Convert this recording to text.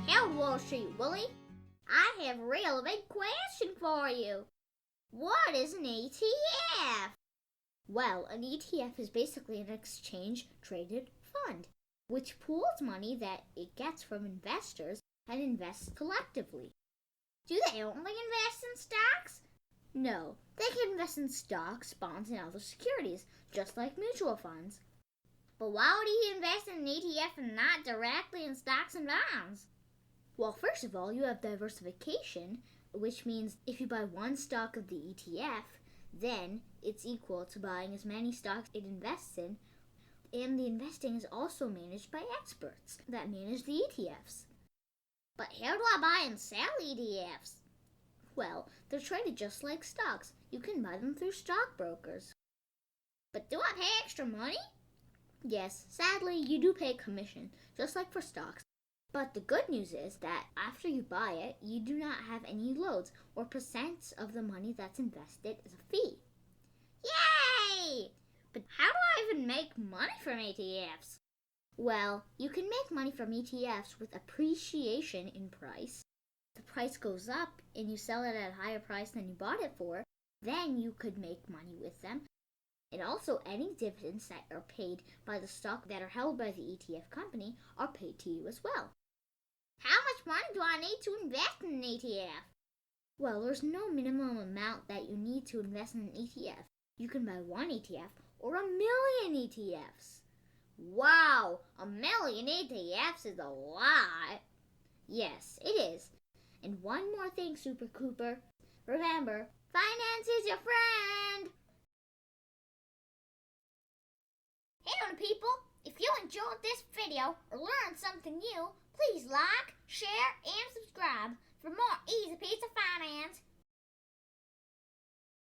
Hello, Wall Street Willie. I have a real big question for you. What is an ETF? Well, an ETF is basically an exchange-traded fund, which pools money that it gets from investors and invests collectively. Do they only invest in stocks? No, they can invest in stocks, bonds, and other securities, just like mutual funds. But why would he invest in an ETF and not directly in stocks and bonds? Well, first of all, you have diversification, which means if you buy one stock of the ETF, then it's equal to buying as many stocks it invests in, and the investing is also managed by experts that manage the ETFs. But how do I buy and sell ETFs? Well, they're traded just like stocks. You can buy them through stockbrokers. But do I pay extra money? Yes, sadly, you do pay a commission, just like for stocks. But the good news is that after you buy it, you do not have any loads or percents of the money that's invested as a fee. Yay! But how do I even make money from ETFs? Well, you can make money from ETFs with appreciation in price. The price goes up and you sell it at a higher price than you bought it for, then you could make money with them. And also, any dividends that are paid by the stock that are held by the ETF company are paid to you as well. How much money do I need to invest in an ETF? Well, there's no minimum amount that you need to invest in an ETF. You can buy one ETF or 1,000,000 ETFs. Wow, 1,000,000 ETFs is a lot. Yes, it is. And one more thing, Super Cooper. Remember, finance is your friend. Hey people, if you enjoyed this video or learned something new, please like, share, and subscribe for more Easy Peasy Finance.